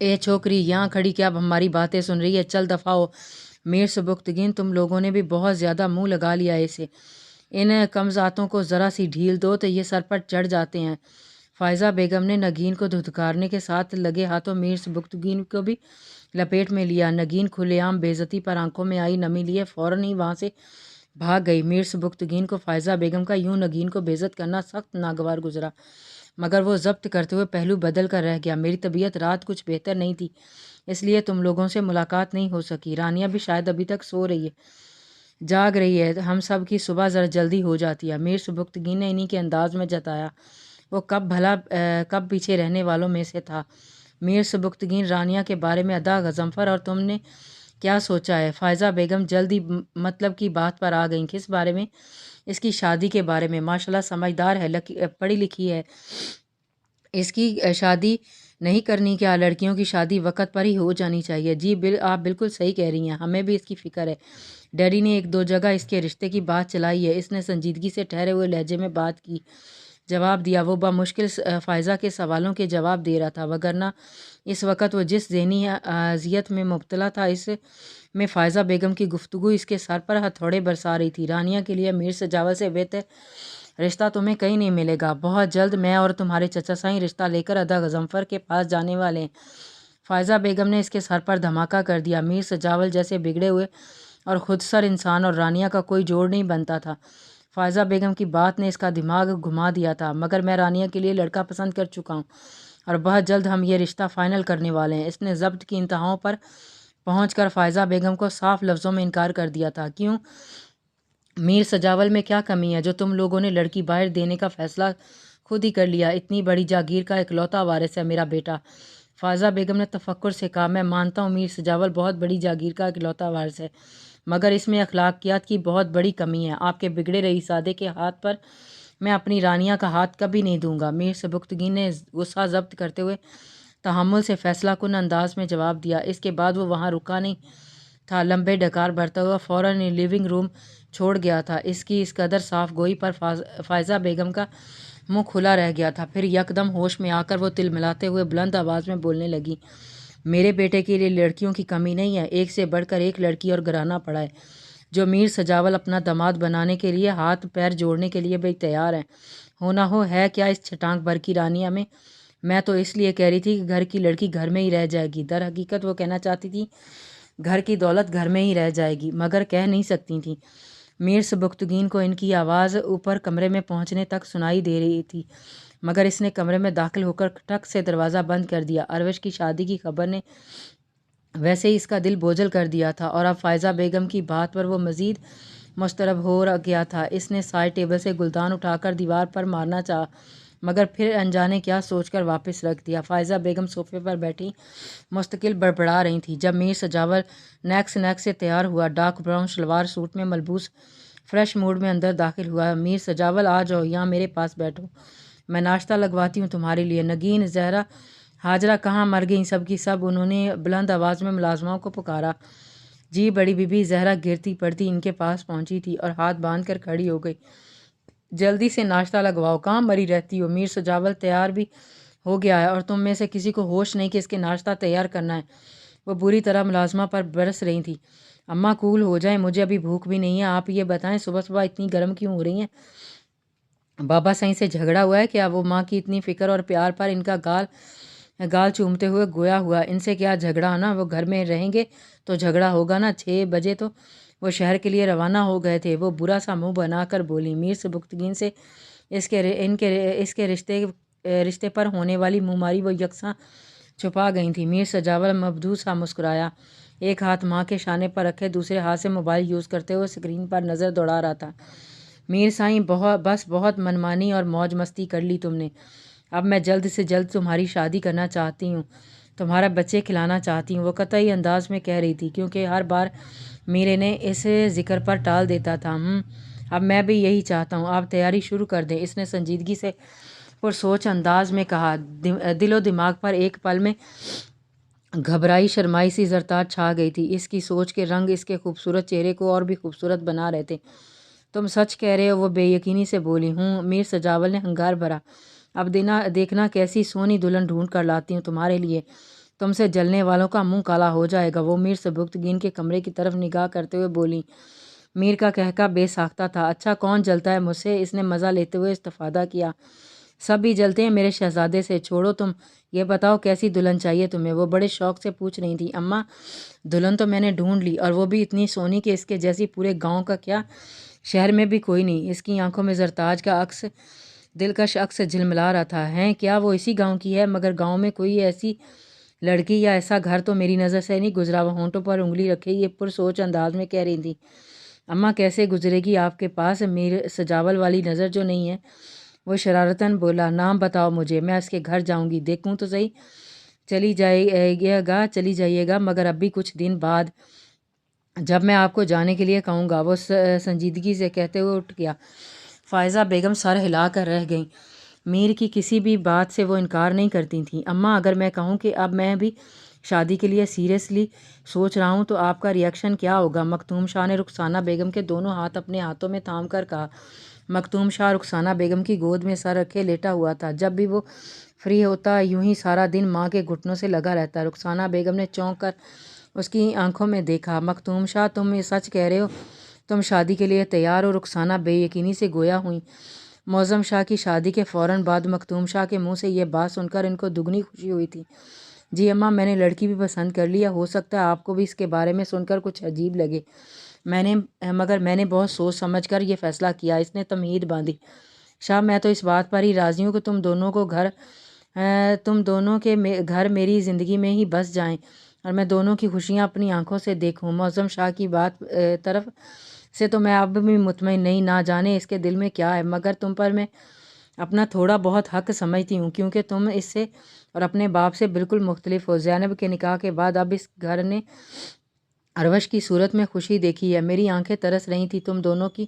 اے چھوکری یہاں کھڑی کیا اب ہماری باتیں سن رہی ہے؟ چل دفعہ ہو۔ میر سبکتگین تم لوگوں نے بھی بہت زیادہ منہ لگا لیا اسے، ان کمذاتوں کو ذرا سی ڈھیل دو تو یہ سر پر چڑھ جاتے ہیں۔ فائزہ بیگم نے نگین کو دھتکارنے کے ساتھ لگے ہاتھوں میر سبکتگین کو بھی لپیٹ میں لیا۔ نگین کھلے عام بے عزتی پر آنکھوں میں آئی نمی لیے فوراً ہی وہاں سے بھاگ گئی۔ میر سبکتگین کو فائزہ بیگم کا یوں نگین کو بے عزت کرنا سخت ناگوار گزرا، مگر وہ ضبط کرتے ہوئے پہلو بدل کر رہ گیا۔ میری طبیعت رات کچھ بہتر نہیں تھی، اس لیے تم لوگوں سے ملاقات نہیں ہو سکی۔ رانیہ بھی شاید ابھی تک سو رہی ہے، جاگ رہی ہے، ہم سب کی صبح ذرا جلدی ہو جاتی ہے، میر سبکتگین نے انہی کے انداز میں جتایا۔ وہ کب پیچھے رہنے والوں میں سے تھا۔ میر سبکتگین رانیہ کے بارے میں ادا غضنفر، اور تم نے کیا سوچا ہے؟ فائزہ بیگم جلدی مطلب کی بات پر آ گئیں۔ کس بارے میں؟ اس کی شادی کے بارے میں۔ ماشاءاللہ سمجھدار ہے، پڑھی لکھی ہے، اس کی شادی نہیں کرنی کیا؟ لڑکیوں کی شادی وقت پر ہی ہو جانی چاہیے۔ جی آپ بالکل صحیح کہہ رہی ہیں، ہمیں بھی اس کی فکر ہے۔ ڈیڈی نے ایک دو جگہ اس کے رشتے کی بات چلائی ہے۔ اس نے سنجیدگی سے ٹھہرے ہوئے لہجے میں بات کی جواب دیا۔ وہ بمشکل فائزہ کے سوالوں کے جواب دے رہا تھا، وگرنہ اس وقت وہ جس ذہنی اذیت میں مبتلا تھا، اس میں فائزہ بیگم کی گفتگو اس کے سر پر ہتھوڑے برسا رہی تھی۔ رانیہ کے لیے میر سجاول سے بہتر رشتہ تمہیں کہیں نہیں ملے گا۔ بہت جلد میں اور تمہارے چچا سائیں رشتہ لے کر ادا غضنفر کے پاس جانے والے ہیں۔ فائزہ بیگم نے اس کے سر پر دھماکہ کر دیا۔ میر سجاول جیسے بگڑے ہوئے اور خودسر انسان اور رانیہ کا کوئی جوڑ نہیں بنتا تھا۔ فائزہ بیگم کی بات نے اس کا دماغ گھما دیا تھا، مگر میں رانیہ کے لیے لڑکا پسند کر چکا ہوں اور بہت جلد ہم یہ رشتہ فائنل کرنے والے ہیں۔ اس نے ضبط کی انتہاؤں پر پہنچ کر فائزہ بیگم کو صاف لفظوں میں انکار کر دیا تھا۔ کیوں؟ میر سجاول میں کیا کمی ہے جو تم لوگوں نے لڑکی باہر دینے کا فیصلہ خود ہی کر لیا؟ اتنی بڑی جاگیر کا اکلوتا وارث ہے میرا بیٹا۔ فائزہ بیگم نے تفکر سے کہا، میں مانتا ہوں میر سجاول بہت بڑی جاگیر کا اکلوتا وارث ہے، مگر اس میں اخلاقیات کی بہت بڑی کمی ہے۔ آپ کے بگڑے رئیسادے کے ہاتھ پر میں اپنی رانیہ کا ہاتھ کبھی نہیں دوں گا۔ میر سبکتگین نے غصہ ضبط کرتے ہوئے تحمل سے فیصلہ کن انداز میں جواب دیا۔ اس کے بعد وہ وہاں رکا نہیں تھا، لمبے ڈکار بھرتا ہوا فوراً ہی لیونگ روم چھوڑ گیا تھا۔ اس کی اس قدر صاف گوئی پر فائزہ بیگم کا منہ کھلا رہ گیا تھا۔ پھر یکدم ہوش میں آ کر وہ تلملاتے ہوئے بلند آواز میں بولنے لگی، میرے بیٹے کے لیے لڑکیوں کی کمی نہیں ہے، ایک سے بڑھ کر ایک لڑکی اور گھرانہ پڑا ہے جو میر سجاول اپنا داماد بنانے کے لیے ہاتھ پیر جوڑنے کے لیے بھی تیار ہیں۔ ہونا ہو ہے کیا اس چھٹانک بھر کی رانیہ میں تو اس لیے کہہ رہی تھی کہ گھر کی لڑکی گھر میں ہی رہ جائے گی۔ در حقیقت وہ کہنا چاہتی تھی گھر کی دولت گھر میں ہی رہ جائے گی، مگر کہہ نہیں سکتی تھیں۔ میر سبکتگین کو ان کی آواز اوپر کمرے میں پہنچنے تک سنائی دے رہی تھی، مگر اس نے کمرے میں داخل ہو کر ٹھک سے دروازہ بند کر دیا۔ اروش کی شادی کی خبر نے ویسے ہی اس کا دل بوجھل کر دیا تھا، اور اب فائزہ بیگم کی بات پر وہ مزید مضطرب ہو گیا تھا۔ اس نے سائڈ ٹیبل سے گلدان اٹھا کر دیوار پر مارنا چاہا، مگر پھر انجانے کیا سوچ کر واپس رکھ دیا۔ فائزہ بیگم صوفے پر بیٹھی مستقل بڑبڑا رہی تھی جب میر سجاول نیک سے تیار ہوا، ڈارک براؤن شلوار سوٹ میں ملبوس فریش موڈ میں اندر داخل ہوا۔ میر سجاول آ جاؤ، یہاں میرے پاس بیٹھو، میں ناشتہ لگواتی ہوں تمہارے لیے۔ نگین، زہرا، ہاجرہ کہاں؟ مر گئیں سب کی سب؟ انہوں نے بلند آواز میں ملازماؤں کو پکارا۔ جی بڑی بی بی زہرا گرتی پڑتی ان کے پاس پہنچی تھی اور ہاتھ باندھ کر کھڑی ہو گئی۔ جلدی سے ناشتہ لگواؤ، کہاں مری رہتی ہو؟ میر سجاول تیار بھی ہو گیا ہے اور تم میں سے کسی کو ہوش نہیں کہ اس کے ناشتہ تیار کرنا ہے۔ وہ بری طرح ملازمہ پر برس رہی تھی۔ اماں کول ہو جائیں، مجھے ابھی بھوک بھی نہیں ہے۔ آپ یہ بتائیں صبح صبح اتنی گرم کیوں ہو رہی ہیں؟ بابا سائیں سے جھگڑا ہوا ہے کیا؟ وہ ماں کی اتنی فکر اور پیار پر ان کا گال چومتے ہوئے گویا ہوا، ان سے کیا جھگڑا ہونا، وہ گھر میں رہیں گے تو جھگڑا ہوگا نا۔ 6 بجے تو وہ شہر کے لیے روانہ ہو گئے تھے۔ وہ برا سا منہ بنا کر بولی۔ میر سبکتگین سے اس کے رشتے پر ہونے والی منہماری وہ یکساں چھپا گئی تھی۔ میر سجاول مبدو سا مسکرایا، ایک ہاتھ ماں کے شانے پر رکھے دوسرے ہاتھ سے موبائل یوز کرتے ہوئے اسکرین پر نظر دوڑا رہا تھا۔ میر سائیں بس بہت منمانی اور موج مستی کر لی تم نے، اب میں جلد سے جلد تمہاری شادی کرنا چاہتی ہوں، تمہارا بچے کھلانا چاہتی ہوں۔ وہ قطعی انداز میں کہہ رہی تھی کیونکہ ہر بار میرے نے اس ذکر پر ٹال دیتا تھا۔ اب میں بھی یہی چاہتا ہوں، آپ تیاری شروع کر دیں، اس نے سنجیدگی سے پرسوچ انداز میں کہا۔ دل و دماغ پر ایک پل میں گھبرائی شرمائی سی زرتاب چھا گئی تھی۔ اس کی سوچ کے رنگ اس کے خوبصورت چہرے کو اور بھی خوبصورت بنا رہے تھے۔ تم سچ کہہ رہے ہو؟ وہ بے یقینی سے بولی۔ میر سجاول نے ہنگار بھرا، اب دیکھنا کیسی سونی دلہن ڈھونڈ کر لاتی ہوں تمہارے لیے۔ تم سے جلنے والوں کا منہ کالا ہو جائے گا۔ وہ میر سبکتگین کے کمرے کی طرف نگاہ کرتے ہوئے بولی۔ میر کا کہکا بے ساختہ تھا۔ اچھا کون جلتا ہے مجھ سے؟ اس نے مزہ لیتے ہوئے استفادہ کیا۔ سب ہی جلتے ہیں میرے شہزادے سے۔ چھوڑو تم، یہ بتاؤ کیسی دلہن چاہیے تمہیں؟ وہ بڑے شوق سے پوچھ رہی تھی۔ اماں، دلہن تو میں نے ڈھونڈ لی، اور وہ بھی اتنی سونی کہ اس کے جیسی پورے گاؤں کا کیا شہر میں بھی کوئی نہیں۔ اس کی آنکھوں میں زرتاج کا عکس دلکش عکس جھلملا رہا تھا۔ ہیں کیا وہ اسی گاؤں کی ہے؟ مگر گاؤں میں کوئی ایسی لڑکی یا ایسا گھر تو میری نظر سے نہیں گزرا۔ وہ ہونٹوں پر انگلی رکھے یہ پرسوچ انداز میں کہہ رہی تھی۔ اماں کیسے گزرے گی آپ کے پاس میر سجاول والی نظر جو نہیں ہے؟ وہ شرارتاً بولا۔ نام بتاؤ مجھے، میں اس کے گھر جاؤں گی، دیکھوں تو صحیح۔ چلی جائیے گا مگر اب بھی کچھ دن بعد، جب میں آپ کو جانے کے لیے کہوں گا۔ وہ سنجیدگی سے کہتے ہوئے اٹھ گیا۔ فائزہ بیگم سر ہلا کر رہ گئیں۔ میر کی کسی بھی بات سے وہ انکار نہیں کرتی تھیں۔ اماں اگر میں کہوں کہ اب میں بھی شادی کے لیے سیریسلی سوچ رہا ہوں تو آپ کا ری ایکشن کیا ہوگا؟ مکتوم شاہ نے رخسانہ بیگم کے دونوں ہاتھ اپنے ہاتھوں میں تھام کر کہا۔ مکتوم شاہ رخسانہ بیگم کی گود میں سر رکھے لیٹا ہوا تھا۔ جب بھی وہ فری ہوتا یوں ہی سارا دن ماں کے گھٹنوں سے لگا رہتا۔ رخسانہ بیگم نے چونک کر اس کی آنکھوں میں دیکھا۔ مکتوم شاہ، تم یہ سچ کہہ رہے ہو؟ تم شادی کے لیے تیار ہو؟ رخسانہ بے یقینی سے گویا ہوئیں۔ معظم شاہ کی شادی کے فوراً بعد مکتوم شاہ کے منہ سے یہ بات سن کر ان کو دگنی خوشی ہوئی تھی۔ جی اماں، میں نے لڑکی بھی پسند کر لی ہے۔ ہو سکتا ہے آپ کو بھی اس کے بارے میں سن کر کچھ عجیب لگے، مگر میں نے بہت سوچ سمجھ کر یہ فیصلہ کیا۔ اس نے تمہید باندھی۔ شاہ، میں تو اس بات پر ہی راضی ہوں کہ تم دونوں کے گھر میری زندگی میں ہی بس جائیں اور میں دونوں کی خوشیاں اپنی آنکھوں سے دیکھوں۔ معظم شاہ کی بات طرف سے تو میں اب بھی مطمئن نہیں، نہ جانے اس کے دل میں کیا ہے، مگر تم پر میں اپنا تھوڑا بہت حق سمجھتی ہوں، کیونکہ تم اس سے اور اپنے باپ سے بالکل مختلف ہو۔ زینب کے نکاح کے بعد اب اس گھر نے اروش کی صورت میں خوشی دیکھی ہے۔ میری آنکھیں ترس رہی تھیں تم دونوں کی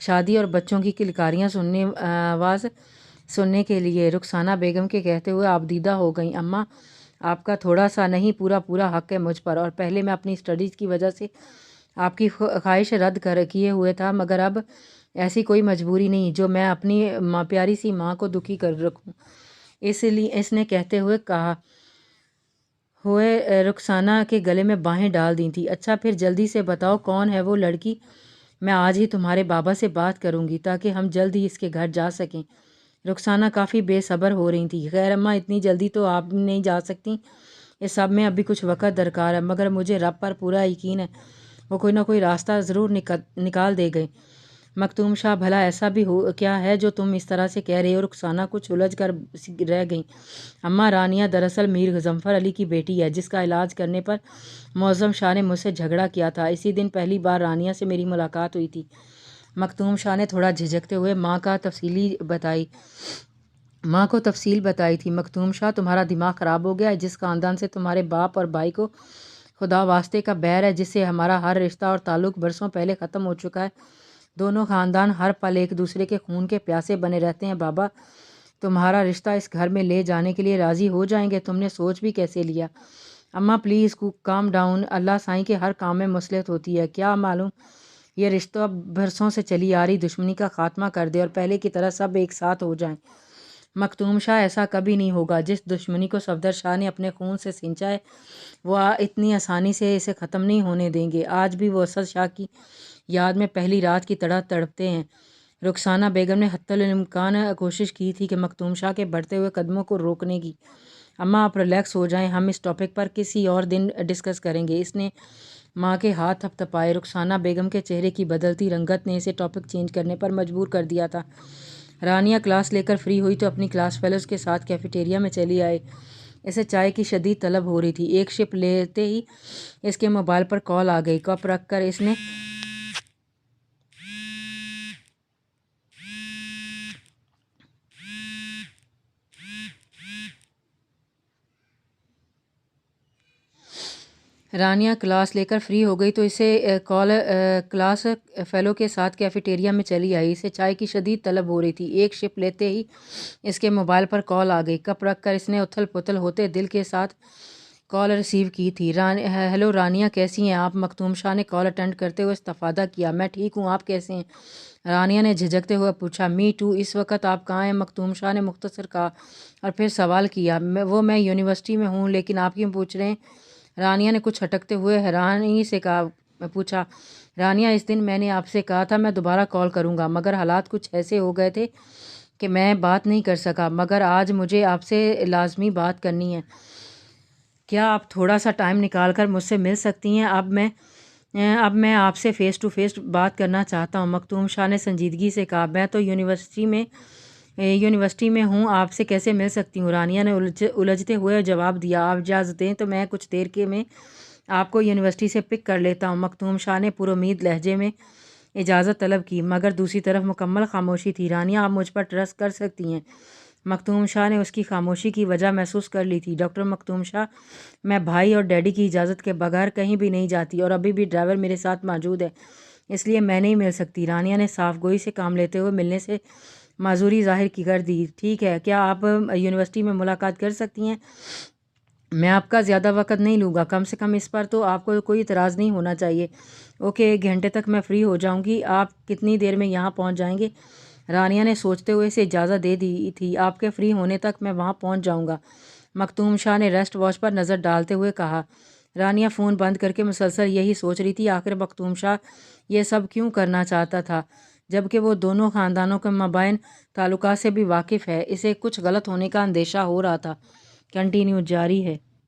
شادی اور بچوں کی کلکاریاں آواز سننے کے لیے۔ رخسانہ بیگم کے کہتے ہوئے آبدیدہ ہو گئیں۔ اماں، آپ کا تھوڑا سا نہیں پورا حق ہے مجھ پر، اور پہلے میں اپنی اسٹڈیز کی وجہ سے آپ کی خواہش رد کیے ہوئے تھا، مگر اب ایسی کوئی مجبوری نہیں جو میں اپنی پیاری سی ماں کو دکھی کر رکھوں۔ اس نے کہتے ہوئے رخسانہ کے گلے میں باہیں ڈال دی تھیں۔ اچھا پھر جلدی سے بتاؤ کون ہے وہ لڑکی؟ میں آج ہی تمہارے بابا سے بات کروں گی تاکہ ہم جلد ہی اس کے گھر جا سکیں۔ رخسانہ کافی بے صبر ہو رہی تھی۔ خیر اماں، اتنی جلدی تو آپ نہیں جا سکتی، اس سب میں ابھی کچھ وقت درکار ہے، مگر مجھے رب پر پورا یقین ہے وہ کوئی نہ کوئی راستہ ضرور نکال دے گئے۔ مکتوم شاہ، بھلا ایسا بھی کیا ہے جو تم اس طرح سے کہہ رہے ہو؟ رخسانہ کچھ الجھ کر رہ گئیں۔ اماں، رانیہ دراصل میر غضنفر علی کی بیٹی ہے، جس کا علاج کرنے پر معظم شاہ نے مجھ سے جھگڑا کیا تھا۔ اسی دن پہلی بار رانیہ سے میری ملاقات ہوئی تھی۔ مکتوم شاہ نے تھوڑا جھجکتے ہوئے ماں کو تفصیل بتائی تھی۔ مکتوم شاہ، تمہارا دماغ خراب ہو گیا ہے؟ جس خاندان سے تمہارے باپ اور بھائی کو خدا واسطے کا بیر ہے، جس سے ہمارا ہر رشتہ اور تعلق برسوں پہلے ختم ہو چکا ہے، دونوں خاندان ہر پل ایک دوسرے کے خون کے پیاسے بنے رہتے ہیں۔ بابا تمہارا رشتہ اس گھر میں لے جانے کے لیے راضی ہو جائیں گے؟ تم نے سوچ بھی کیسے لیا؟ اماں پلیز کام ڈاؤن۔ اللہ سائیں کے ہر کام میں مصلحت ہوتی ہے، کیا معلوم یہ رشتہ برسوں سے چلی آ رہی دشمنی کا خاتمہ کر دے اور پہلے کی طرح سب ایک ساتھ ہو جائیں۔ مکتوم شاہ، ایسا کبھی نہیں ہوگا۔ جس دشمنی کو صفدر شاہ نے اپنے خون سے سینچا ہے وہ اتنی آسانی سے اسے ختم نہیں ہونے دیں گے۔ آج بھی وہ اسد شاہ کی یاد میں پہلی رات کی طرح تڑپتے ہیں۔ رخسانہ بیگم نے حتی الامکان کوشش کی تھی کہ مکتوم شاہ کے بڑھتے ہوئے قدموں کو روکنے کی۔ اماں آپ ریلیکس ہو جائیں، ہم اس ٹاپک پر کسی اور دن ڈسکس کریں گے۔ اس نے ماں کے ہاتھ تھپ تھپائے۔ رخسانہ بیگم کے چہرے کی بدلتی رنگت نے اسے ٹاپک چینج کرنے پر مجبور کر دیا تھا۔ رانیہ کلاس لے کر فری ہوئی تو اپنی کلاس فیلوز کے ساتھ کیفیٹیریا میں چلی آئی۔ اسے چائے کی شدید طلب ہو رہی تھی۔ ایک سپ لیتے ہی اس کے موبائل پر کال آ گئی۔ کپ رکھ کر اس نے رانیہ کلاس لے کر فری ہو گئی تو اسے کلاس فیلو کے ساتھ کیفیٹیریا میں چلی آئی۔ اسے چائے کی شدید طلب ہو رہی تھی۔ ایک سپ لیتے ہی اس کے موبائل پر کال آ گئی۔ کپ رکھ کر اس نے اتھل پتھل ہوتے دل کے ساتھ کال ریسیو کی تھی۔ ہیلو رانیہ، کیسی ہیں آپ؟ مختوم شاہ نے کال اٹینڈ کرتے ہوئے استفادہ کیا۔ میں ٹھیک ہوں، آپ کیسے ہیں؟ رانیہ نے جھجکتے ہوئے پوچھا۔ می ٹو، اس وقت آپ کہاں ہیں؟ مختوم شاہ نے مختصر کہا اور پھر سوال کیا۔ میں یونیورسٹی میں ہوں، لیکن آپ کیوں پوچھ رہے ہیں؟ رانیہ نے کچھ ہٹکتے ہوئے حیرانی سے پوچھا۔ رانیہ، اس دن میں نے آپ سے کہا تھا میں دوبارہ کال کروں گا، مگر حالات کچھ ایسے ہو گئے تھے کہ میں بات نہیں کر سکا، مگر آج مجھے آپ سے لازمی بات کرنی ہے۔ کیا آپ تھوڑا سا ٹائم نکال کر مجھ سے مل سکتی ہیں؟ اب میں آپ سے فیس ٹو فیس بات کرنا چاہتا ہوں، مختوم شاہ نے سنجیدگی سے کہا۔ میں تو یونیورسٹی میں ہوں، آپ سے کیسے مل سکتی ہوں؟ رانیہ نے الجھتے ہوئے جواب دیا۔ آپ اجازت دیں تو میں کچھ دیر میں آپ کو یونیورسٹی سے پک کر لیتا ہوں۔ مختوم شاہ نے پرامید لہجے میں اجازت طلب کی، مگر دوسری طرف مکمل خاموشی تھی۔ رانیہ، آپ مجھ پر ٹرسٹ کر سکتی ہیں۔ مختوم شاہ نے اس کی خاموشی کی وجہ محسوس کر لی تھی۔ ڈاکٹر مختوم شاہ، میں بھائی اور ڈیڈی کی اجازت کے بغیر کہیں بھی نہیں جاتی، اور ابھی بھی ڈرائیور میرے ساتھ موجود ہے، اس لیے میں نہیں مل سکتی۔ رانیہ نے صاف گوئی سے کام لیتے ہوئے ملنے سے معذوری ظاہر کر دی۔ ٹھیک ہے، کیا آپ یونیورسٹی میں ملاقات کر سکتی ہیں؟ میں آپ کا زیادہ وقت نہیں لوں گا، کم سے کم اس پر تو آپ کو کوئی اعتراض نہیں ہونا چاہیے۔ اوکے، 1 گھنٹے تک میں فری ہو جاؤں گی۔ آپ کتنی دیر میں یہاں پہنچ جائیں گے؟ رانیہ نے سوچتے ہوئے اسے اجازت دے دی تھی۔ آپ کے فری ہونے تک میں وہاں پہنچ جاؤں گا، مختوم شاہ نے ریسٹ واچ پر نظر ڈالتے ہوئے کہا۔ رانیہ فون بند کر کے مسلسل یہی سوچ رہی تھی، آخر مختوم شاہ یہ سب کیوں کرنا چاہتا تھا، جبکہ وہ دونوں خاندانوں کے مابین تعلقات سے بھی واقف ہے۔ اسے کچھ غلط ہونے کا اندیشہ ہو رہا تھا۔ کنٹینیو جاری ہے۔